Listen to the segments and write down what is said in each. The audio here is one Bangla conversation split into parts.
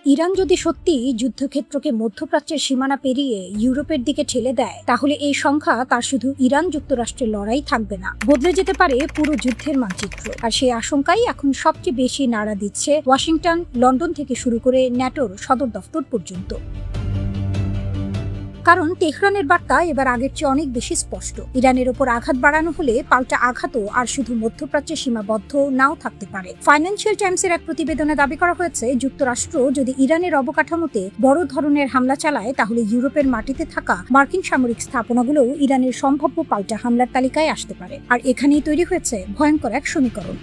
ইরান যদি সত্যি যুদ্ধক্ষেত্রকে মধ্যপ্রাচ্যের সীমানা পেরিয়ে ইউরোপের দিকে ঠেলে দেয়, তাহলে এই সংখ্যা তার শুধু ইরান যুক্তরাষ্ট্রের লড়াই থাকবে না, বদলে যেতে পারে পুরো যুদ্ধের মানচিত্র। আর সেই আশঙ্কাই এখন সবচেয়ে বেশি নাড়া দিচ্ছে ওয়াশিংটন, লন্ডন থেকে শুরু করে ন্যাটোর সদর দফতর পর্যন্ত। কারণ তেহরানের বার্তা এবার আগের চেয়ে অনেক বেশি স্পষ্ট। ইরানের ওপর আঘাত বাড়ানো হলে পাল্টা আঘাতও আর শুধু মধ্যপ্রাচ্যে সীমাবদ্ধ নাও থাকতে পারে। ফাইন্যান্সিয়াল টাইমসের এক প্রতিবেদনে দাবি করা হয়েছে, যুক্তরাষ্ট্র যদি ইরানের অবকাঠামোতে বড় ধরনের হামলা চালায়, তাহলে ইউরোপের মাটিতে থাকা মার্কিন সামরিক স্থাপনাগুলোও ইরানের সম্ভাব্য পাল্টা হামলার তালিকায় আসতে পারে। আর এখানেই তৈরি হয়েছে ভয়ঙ্কর এক সমীকরণ।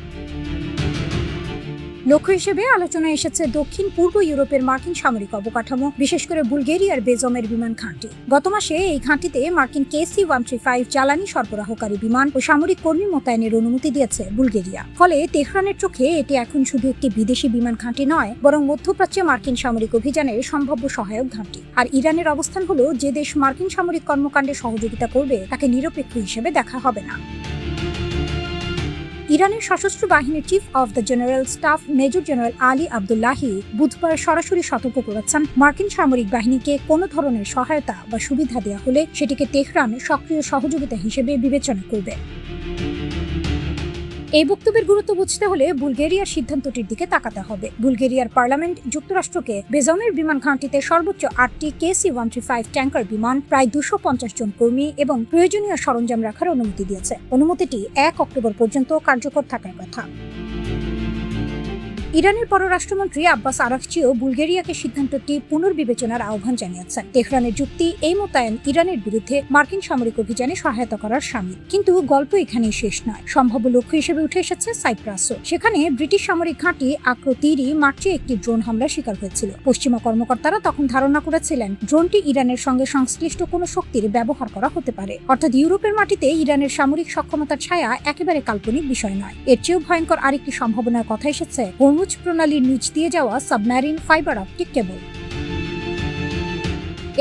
লক্ষ্য হিসেবে আলোচনায় এসেছে দক্ষিণ পূর্ব ইউরোপের মার্কিন সামরিক অবকাঠামো, বিশেষ করে বুলগেরিয়ার বেজমের বিমান ঘাঁটি। গত মাসে এই ঘাঁটিতে মার্কিন KC-135 জ্বালানি সরবরাহকারী বিমান ও সামরিক কর্মী মোতায়েনের অনুমতি দিয়েছে বুলগেরিয়া। ফলে তেহরানের চোখে এটি এখন শুধু একটি বিদেশি বিমান ঘাঁটি নয়, বরং মধ্যপ্রাচ্যে মার্কিন সামরিক অভিযানের সম্ভাব্য সহায়ক ঘাঁটি। আর ইরানের অবস্থান হলো, যে দেশ মার্কিন সামরিক কর্মকাণ্ডে সহযোগিতা করবে তাকে নিরপেক্ষ হিসেবে দেখা হবে না। ইরানের সশস্ত্র বাহিনীর chief of the general staff major general Ali Abdullahi বুধবার সরাসরি সতর্ক করেছেন, মার্কিন সামরিক বাহিনীকে কোনো ধরনের সহায়তা বা সুবিধা দেওয়া হলে সেটিকে তেহরান সক্রিয় সহযোগিতা হিসেবে বিবেচনা করবে। এই বক্তব্যের গুরুত্ব বুঝতে হলে বুলগেরিয়ার সিদ্ধান্তটির দিকে তাকাতে হবে। বুলগেরিয়ার পার্লামেন্ট যুক্তরাষ্ট্রকে বেজমের বিমান ঘাঁটিতে সর্বোচ্চ 8টি KC-135 ট্যাঙ্কার বিমান, প্রায় 250 জন কর্মী এবং প্রয়োজনীয় সরঞ্জাম রাখার অনুমতি দিয়েছে। অনুমতিটি 1 অক্টোবর পর্যন্ত কার্যকর থাকার কথা। ইরানের পররাষ্ট্রমন্ত্রী আব্বাস আরাকচিও বুলগেরিয়াকে সিদ্ধান্তটি পুনর্বিবেচনার আহ্বান জানিয়েছেন। তেহরানের যুক্তি, এই মোতায়েন ইরানের বিরুদ্ধে মার্কিন সামরিক অভিযানে সহায়তা করার শামিল। কিন্তু গল্প এখানেই শেষ নয়। সম্ভাব্য লক্ষ্য হিসেবে উঠে এসেছে সাইপ্রাসও। সেখানে ব্রিটিশ সামরিক ঘাঁটি আক্রো-3 মার্চে একটি ড্রোন হামলার শিকার হয়েছিল। পশ্চিমা কর্মকর্তারা তখন ধারণা করেছিলেন ড্রোনটি ইরানের সঙ্গে সংশ্লিষ্ট কোনো শক্তির ব্যবহার করা হতে পারে। অর্থাৎ ইউরোপের মাটিতে ইরানের সামরিক সক্ষমতার ছায়া একেবারে কাল্পনিক বিষয় নয়। এর চেয়েও ভয়ঙ্কর আরেকটি সম্ভাবনার কথা এসেছে হরমুজ প্রণালীর নিচ দিয়ে যাওয়া সাবমেরিন ফাইবার অপটিক কেবল।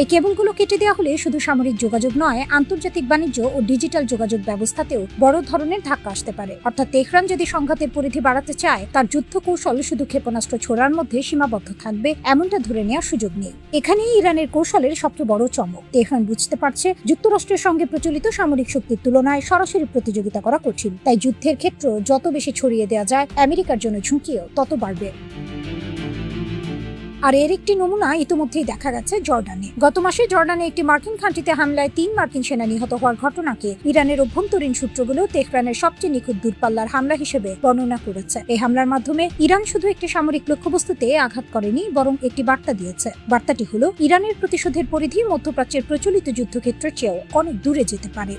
এই কেবলগুলো কেটে দেওয়া হলে শুধু সামরিক যোগাযোগ নয়, আন্তর্জাতিক বাণিজ্য ও ডিজিটাল যোগাযোগ ব্যবস্থাতেও বড় ধরনের ধাক্কা আসতে পারে। অর্থাৎ তেহরান যদি সংঘাতের পরিধি বাড়াতে চায়, তার যুদ্ধ কৌশল শুধু ক্ষেপণাস্ত্র ছোড়ার মধ্যে সীমাবদ্ধ থাকবে এমনটা ধরে নেওয়ার সুযোগ নেই। এখানেই ইরানের কৌশলের সবচেয়ে বড় চমক। তেহরান বুঝতে পারছে, যুক্তরাষ্ট্রের সঙ্গে প্রচলিত সামরিক শক্তির তুলনায় সরাসরি প্রতিযোগিতা করা কঠিন। তাই যুদ্ধের ক্ষেত্র যত বেশি ছড়িয়ে দেওয়া যায়, আমেরিকার জন্য ঝুঁকিও তত বাড়বে। আর এর একটি নমুনা ইতিমধ্যেই দেখা গেছে জর্ডানে। গত মাসে জর্ডানে একটি মার্কিন ঘাঁটিতে হামলায় 3 মার্কিন সেনা নিহত হওয়ার ঘটনাকে ইরানের অভ্যন্তরীণ সূত্রগুলো তেহরানের সবচেয়ে নিখুঁত দূরপাল্লার হামলা হিসেবে বর্ণনা করেছে। এই হামলার মাধ্যমে ইরান শুধু একটি সামরিক লক্ষ্যবস্তুতে আঘাত করেনি, বরং একটি বার্তা দিয়েছে। বার্তাটি হলো, ইরানের প্রতিশোধের পরিধি মধ্যপ্রাচ্যের প্রচলিত যুদ্ধক্ষেত্রের চেয়েও অনেক দূরে যেতে পারে।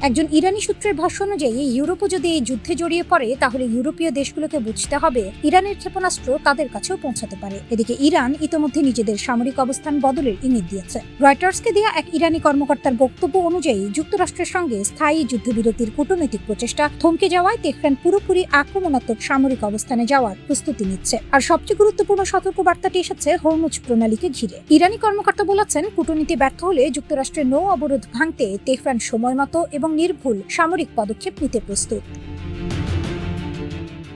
একজন ইরানি সূত্রের ভাষ্য অনুযায়ী, ইউরোপও যদি এই যুদ্ধে জড়িয়ে পড়ে, তাহলে ইউরোপীয় দেশগুলোকে বুঝতে হবে ইরানের ক্ষেপণাস্ত্র তাদের কাছেও পৌঁছাতে পারে। এদিকে ইরান ইতোমধ্যে নিজেদের সামরিক অবস্থান বদলের ইঙ্গিত দিয়েছে। রয়টার্সকে দেওয়া এক ইরানি কর্মকর্তার বক্তব্য অনুযায়ী, যুক্তরাষ্ট্রের সঙ্গে স্থায়ী যুদ্ধবিরতির কূটনৈতিক প্রচেষ্টা থমকে যাওয়ায় তেহরান পুরোপুরি আক্রমণাত্মক সামরিক অবস্থানে যাওয়ার প্রস্তুতি নিচ্ছে। আর সবচেয়ে গুরুত্বপূর্ণ সতর্কবার্তাটি এসেছে হরমুজ প্রণালীকে ঘিরে। ইরানি কর্মকর্তা বলেছেন, কূটনীতি ব্যর্থ হলে যুক্তরাষ্ট্রের নৌ অবরোধ ভাঙতে তেহরান সময়মতো এবং নির্ভুল সামরিক পদক্ষেপ নিতে প্রস্তুত।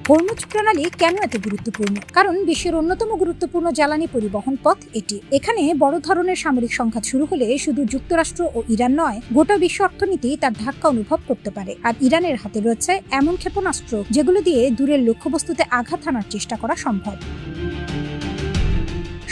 হরমুজ প্রণালী কেন এত গুরুত্বপূর্ণ? কারণ বিশ্বের অন্যতম গুরুত্বপূর্ণ জ্বালানি পরিবহন পথ এটি। এখানে বড় ধরনের সামরিক সংঘাত শুরু হলে শুধু যুক্তরাষ্ট্র ও ইরান নয়, গোটা বিশ্ব অর্থনীতি তার ধাক্কা অনুভব করতে পারে। আর ইরানের হাতে রয়েছে এমন ক্ষেপণাস্ত্র যেগুলো দিয়ে দূরের লক্ষ্যবস্তুতে আঘাত হানার চেষ্টা করা সম্ভব।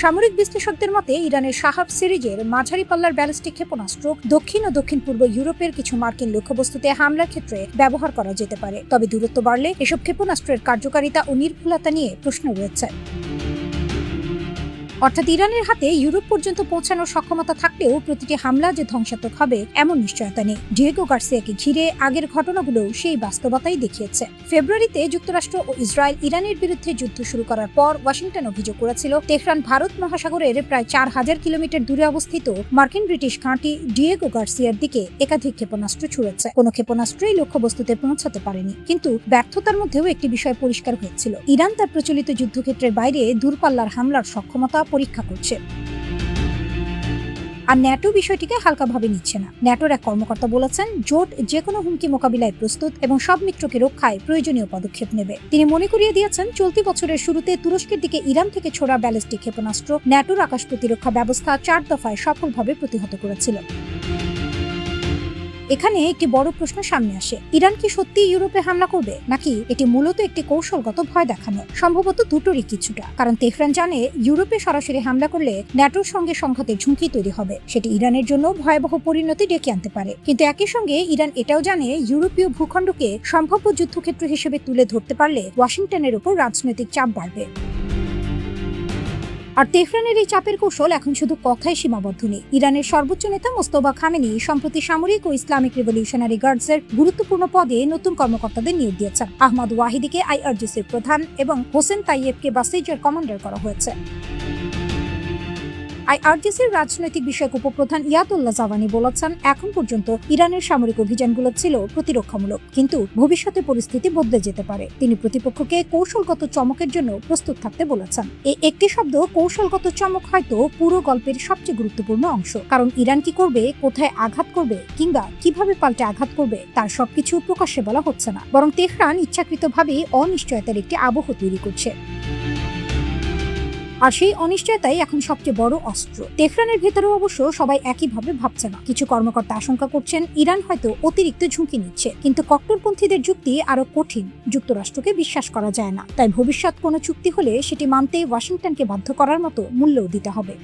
সামরিক বিশ্লেষকদের মতে, ইরানের শাহাব সিরিজের মাঝারি পাল্লার ব্যালিস্টিক ক্ষেপণাস্ত্র দক্ষিণ ও দক্ষিণ পূর্ব ইউরোপের কিছু মার্কিন লক্ষ্যবস্তুতে হামলার ক্ষেত্রে ব্যবহার করা যেতে পারে। তবে দূরত্ব বাড়লে এসব ক্ষেপণাস্ত্রের কার্যকারিতা ও নির্ভুলতা নিয়ে প্রশ্ন রয়েছে। অর্থাৎ ইরানের হাতে ইউরোপ পর্যন্ত পৌঁছানোর সক্ষমতা থাকলেও প্রতিটি হামলা যে ধ্বংসাত্মক হবে এমন নিশ্চয়তা নেই। ডিয়েগো গার্সিয়াকে ঘিরে আগের ঘটনাগুলো সেই বাস্তবতাই দেখিয়েছে। ফেব্রুয়ারিতে যুক্তরাষ্ট্র ও ইসরায়েল ইরানের বিরুদ্ধে যুদ্ধ শুরু করার পর ওয়াশিংটন অভিযোগ করেছিল, তেহরান ভারত মহাসাগরের প্রায় 4000 কিলোমিটার দূরে অবস্থিত মার্কিন ব্রিটিশ ঘাঁটি ডিয়েগো গার্সিয়ার দিকে একাধিক ক্ষেপণাস্ত্র ছুড়েছে। কোনো ক্ষেপণাস্ত্রই লক্ষ্যবস্তুতে পৌঁছাতে পারেনি। কিন্তু ব্যর্থতার মধ্যেও একটি বিষয় পরিষ্কার হয়েছিল, ইরান তার প্রচলিত যুদ্ধক্ষেত্রের বাইরে দূরপাল্লার হামলার সক্ষমতা পরীক্ষা করছে। আর ন্যাটো বিষয়টিকে হালকাভাবে নিচ্ছে না। ন্যাটোর এক কর্মকর্তা বলেছেন, জোট যে কোনো হুমকি মোকাবিলায় প্রস্তুত এবং সব মিত্রকে রক্ষায় প্রয়োজনীয় পদক্ষেপ নেবে। তিনি মনে করিয়ে দিয়েছেন, চলতি বছরের শুরুতে তুরস্কের দিকে ইরান থেকে ছোড়া ব্যালিস্টিক ক্ষেপণাস্ত্র ন্যাটোর আকাশ প্রতিরক্ষা ব্যবস্থা 4 দফায় সফলভাবে প্রতিহত করেছিল। এখানে একটি বড় প্রশ্ন সামনে আসে, ইরান কি সত্যি ইউরোপে হামলা করবে, নাকি এটি মূলত একটি কৌশলগত ভয় দেখানো? সম্ভবত দুটোরই কিছুটা, কারণ তেহরান জানে ইউরোপে সরাসরি হামলা করলে ন্যাটোর সঙ্গে সংঘাতের ঝুঁকি তৈরি হবে, সেটি ইরানের জন্য ভয়াবহ পরিণতি ডেকে আনতে পারে। কিন্তু একই সঙ্গে ইরান এটাও জানে ইউরোপীয় ভূখণ্ডকে সম্ভাব্য যুদ্ধক্ষেত্র হিসেবে তুলে ধরতে পারলে ওয়াশিংটনের উপর রাজনৈতিক চাপ বাড়বে। আর তেহরানের এই চাপের কৌশল এখন শুধু কথায় সীমাবদ্ধ নেই। ইরানের সর্বোচ্চ নেতা মোস্তফা খামেনি সম্প্রতি সামরিক ও ইসলামিক রিভলিউশনারি গার্ডসের গুরুত্বপূর্ণ পদে নতুন কর্মকর্তাদের নিয়োগ দিয়েছেন। আহমদ ওয়াহিদিকে আইআরজিসির প্রধান এবং হোসেন তাইয়েবকে বাসিজের কমান্ডার করা হয়েছে। আইআরজিসির রাজনৈতিক বিষয়ক উপপ্রধান ইয়াতুল্লাহ জাভানি বলেছেন, এখন পর্যন্ত ইরানের সামরিক অভিযানগুলো ছিল প্রতিরক্ষামূলক, কিন্তু ভবিষ্যতে পরিস্থিতি বদলে যেতে পারে। তিনি প্রতিপক্ষকে কৌশলগত চমকের জন্য প্রস্তুত থাকতে বলেছেন। এই একটি শব্দ কৌশলগত চমক হয়তো পুরো গল্পের সবচেয়ে গুরুত্বপূর্ণ অংশ, কারণ ইরান কি করবে, কোথায় আঘাত করবে, কিংবা কিভাবে পাল্টে আঘাত করবে তার সবকিছু প্রকাশ্যে বলা হচ্ছে না, বরং তেহরান ইচ্ছাকৃতভাবেই অনিশ্চয়তার একটি আবহ তৈরি করছে। আর সেই অনিশ্চয়তাই এখন সবচেয়ে বড় অস্ত্র। তেহরানের ভেতরেও অবশ্য সবাই একইভাবে ভাবছে না। কিছু কর্মকর্তা আশঙ্কা করছেন ইরান হয়তো অতিরিক্ত ঝুঁকি নিচ্ছে, কিন্তু কট্টরপন্থীদের যুক্তি আরো কঠিন। যুক্তরাষ্ট্রকে বিশ্বাস করা যায় না, তাই ভবিষ্যৎ কোনো চুক্তি হলে সেটি মানতে ওয়াশিংটনকে বাধ্য করার মতো মূল্যও দিতে হবে।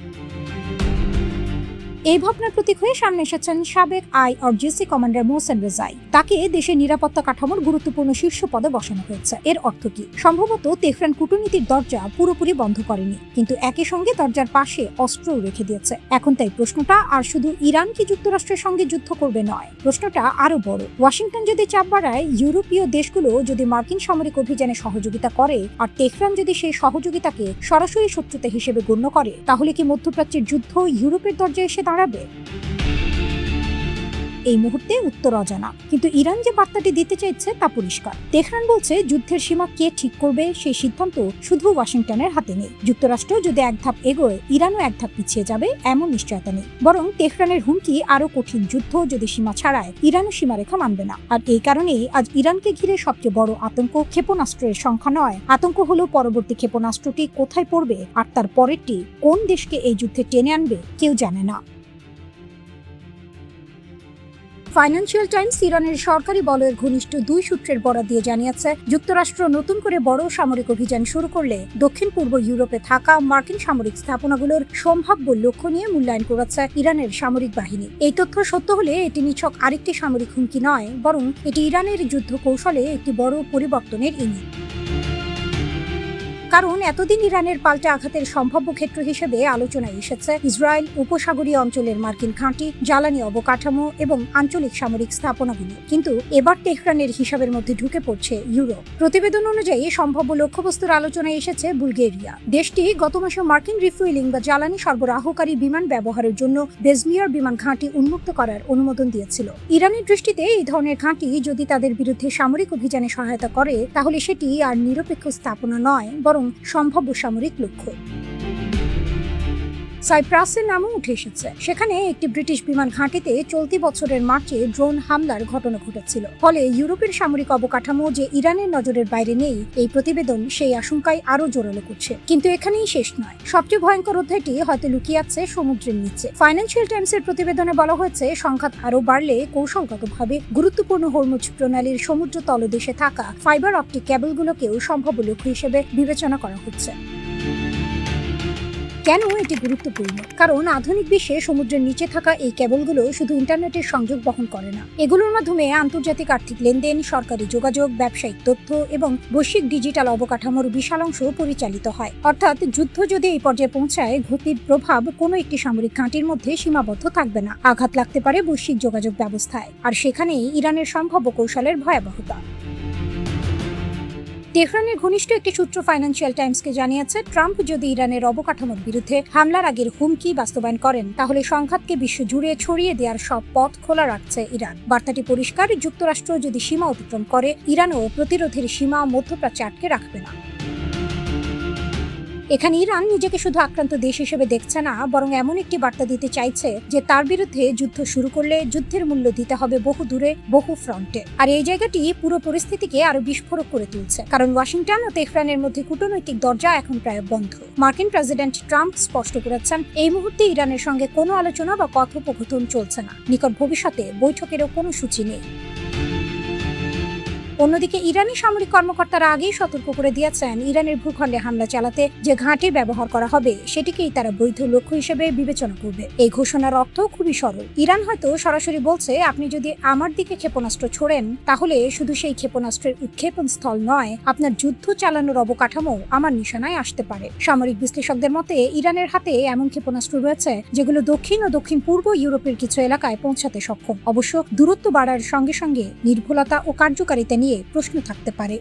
এই ভাবনার প্রতীক হয়ে সামনে এসেছেন সাবেক আইআরজিসি কমান্ডার মোহসেন রেজাই। তাকে দেশের নিরাপত্তা কাঠামোর গুরুত্বপূর্ণ শীর্ষ পদে বসানো হয়েছে। এর অর্থ কি? সম্ভবত তেহরান কূটনীতির দরজা পুরোপুরি বন্ধ করেনি, কিন্তু একই সঙ্গে দরজার পাশে অস্ত্রও রেখে দিয়েছে। এখন তাই প্রশ্নটা আর শুধু ইরান কি যুক্তরাষ্ট্রের সঙ্গে যুদ্ধ করবে নয়, প্রশ্নটা আরো বড়। ওয়াশিংটন যদি চাপ বাড়ায়, ইউরোপীয় দেশগুলো যদি মার্কিন সামরিক অভিযানে সহযোগিতা করে, আর তেহরান যদি সেই সহযোগিতাকে সরাসরি শত্রুতা হিসেবে গণ্য করে, তাহলে কি মধ্যপ্রাচ্যের যুদ্ধ ইউরোপের দরজায় এসে দাঁড়াবে? এই মুহূর্তে উত্তর অজানা, কিন্তু ইরান যে বার্তাটি দিতে চাইছে তা পরিষ্কার। তেহরান বলছে যুদ্ধের সীমা কে ঠিক করবে সেই সিদ্ধান্ত শুধু ওয়াশিংটনের হাতে নেই। যুক্তরাষ্ট্র যদি এক ধাপ এগোয়, ইরানও এক ধাপ পিছিয়ে যাবে এমন নিশ্চয়তা নেই, বরং তেহরানের হুমকি আরো কঠিন। যুদ্ধ যদি সীমা ছাড়ায়, ইরানও সীমারেখা মানবে না। আর এই কারণেই আজ ইরানকে ঘিরে সবচেয়ে বড় আতঙ্ক ক্ষেপণাস্ত্রের সংখ্যা নয়, আতঙ্ক হলো পরবর্তী ক্ষেপণাস্ত্রটি কোথায় পড়বে, আর তার পরেরটি কোন দেশকে এই যুদ্ধে টেনে আনবে কেউ জানে না। ফাইন্যান্সিয়াল টাইমস ইরানের সরকারি বলয়ের ঘনিষ্ঠ 2 সূত্রের বরাত দিয়ে জানিয়েছে, যুক্তরাষ্ট্র নতুন করে বড় সামরিক অভিযান শুরু করলে দক্ষিণ পূর্ব ইউরোপে থাকা মার্কিন সামরিক স্থাপনাগুলোর সম্ভাব্য লক্ষ্য নিয়ে মূল্যায়ন করেছে ইরানের সামরিক বাহিনী। এই তথ্য সত্য হলে এটি নিছক আরেকটি সামরিক হুমকি নয়, বরং এটি ইরানের যুদ্ধ কৌশলে একটি বড় পরিবর্তনের ইঙ্গিত। কারণ এতদিন ইরানের পাল্টা আঘাতের সম্ভাব্য ক্ষেত্র হিসেবে আলোচনায় এসেছে ইসরায়েল, উপসাগরীয় অঞ্চলের মার্কিন ঘাঁটি, জ্বালানি অবকাঠামো এবং আঞ্চলিক সামরিক স্থাপনাগুলো। কিন্তু এবার তেহরানের হিসাবের মধ্যে ঢুকে পড়ছে ইউরোপ। প্রতিবেদন অনুযায়ী সম্ভাব্য লক্ষ্যবস্তুর আলোচনায় এসেছে বুলগেরিয়া। দেশটি গত মাসে মার্কিন রিফুয়েলিং বা জ্বালানি সরবরাহকারী বিমান ব্যবহারের জন্য বেজমিয়ার বিমান ঘাঁটি উন্মুক্ত করার অনুমোদন দিয়েছিল। ইরানের দৃষ্টিতে এই ধরনের ঘাঁটি যদি তাদের বিরুদ্ধে সামরিক অভিযানে সহায়তা করে, তাহলে সেটি আর নিরপেক্ষ স্থাপনা নয়, বরং সম্ভাব্য সামরিক লক্ষ্য। সাইপ্রাসের নামও উঠে এসেছে। সেখানে একটি ব্রিটিশ বিমান ঘাঁটিতে চলতি বছরের মার্চে ড্রোন হামলার ঘটনা ঘটেছিল। ফলে ইউরোপের সামরিক অবকাঠামো যে ইরানের নজরের বাইরে নেই, এই প্রতিবেদন সেই আশঙ্কায় আরো জোরালো করছে। কিন্তু এখানেই শেষ নয়। সবচেয়ে ভয়ঙ্কর অধ্যায়টি হয়তো লুকিয়ে আছে সমুদ্রের নিচে। ফাইন্যান্সিয়াল টাইমসের প্রতিবেদনে বলা হয়েছে, সংঘাত আরো বাড়লে কৌশলগতভাবে গুরুত্বপূর্ণ হরমুজ প্রণালীর সমুদ্র তলদেশে থাকা ফাইবার অপটিক কেবলগুলোকেও সম্ভাব্য লক্ষ্য হিসেবে বিবেচনা করা হচ্ছে। কেন এটি গুরুত্বপূর্ণ? কারণ আধুনিক বিশ্বে সমুদ্রের নিচে থাকা এই কেবলগুলো শুধু ইন্টারনেটের সংযোগ বহন করে না, এগুলোর মাধ্যমে আন্তর্জাতিক আর্থিক লেনদেন, সরকারি যোগাযোগ, ব্যবসায়িক তথ্য এবং বৈশ্বিক ডিজিটাল অবকাঠামোর বিশাল অংশ পরিচালিত হয়। অর্থাৎ যুদ্ধ যদি এই পর্যায়ে পৌঁছায়, ক্ষতির প্রভাব কোনো একটি সামরিক ঘাঁটির মধ্যে সীমাবদ্ধ থাকবে না, আঘাত লাগতে পারে বৈশ্বিক যোগাযোগ ব্যবস্থায়। আর সেখানেই ইরানের সম্ভাব্য কৌশলের ভয়াবহতা। তেহরানের ঘনিষ্ঠ একটি সূত্র ফাইন্যান্সিয়াল টাইমসকে জানিয়েছে, ট্রাম্প যদি ইরানের অবকাঠামোর বিরুদ্ধে হামলার আগের হুমকি বাস্তবায়ন করেন, তাহলে সংঘাতকে বিশ্বজুড়ে ছড়িয়ে দেওয়ার সব পথ খোলা রাখছে ইরান। বার্তাটি পরিষ্কার, যুক্তরাষ্ট্র যদি সীমা অতিক্রম করে, ইরানও প্রতিরোধের সীমা মধ্যপ্রাচ্যে আটকে রাখবে না। এখানে ইরান নিজেকে শুধু আক্রান্ত দেশ হিসেবে দেখছে না, বরং এমন একটি বার্তা দিতে চাইছে যে তার বিরুদ্ধে যুদ্ধ শুরু করলে যুদ্ধের মূল্য দিতে হবে বহু দূরে, বহু ফ্রন্টে। আর এই জায়গাটি পুরো পরিস্থিতিকে আরো বিস্ফোরক করে তুলছে, কারণ ওয়াশিংটন ও তেহরানের মধ্যে কূটনৈতিক দরজা এখন প্রায় বন্ধ। মার্কিন প্রেসিডেন্ট ট্রাম্প স্পষ্ট করেছেন, এই মুহূর্তে ইরানের সঙ্গে কোনো আলোচনা বা কথোপকথন চলছে না, নিকট ভবিষ্যতে বৈঠকেরও কোনো সূচি নেই। অন্যদিকে ইরানি সামরিক কর্মকর্তারা আগেই সতর্ক করে দিয়েছেন, ইরানের ভূখণ্ডে হামলা চালাতে যে ঘাঁটি ব্যবহার করা হবে সেটিকেই তারা বৈধ লক্ষ্য হিসেবে বিবেচনা করবে। এই ঘোষণার অর্থ খুবই সরল। ইরান হয়তো সরাসরি বলছে, আপনি যদি আমার দিকে ক্ষেপণাস্ত্র ছোড়েন তাহলে শুধু সেই ক্ষেপণাস্ত্রের উৎক্ষেপণ স্থল নয়, আপনার যুদ্ধ চালানোর অবকাঠামো আমার নিশানায় আসতে পারে। সামরিক বিশ্লেষকদের মতে ইরানের হাতে এমন ক্ষেপণাস্ত্র রয়েছে যেগুলো দক্ষিণ ও দক্ষিণ পূর্ব ইউরোপের কিছু এলাকায় পৌঁছাতে সক্ষম। অবশ্য দূরত্ব বাড়ার সঙ্গে সঙ্গে নির্ভুলতা ও কার্যকারিতা নিয়ে প্রশ্ন থাকতে পারে।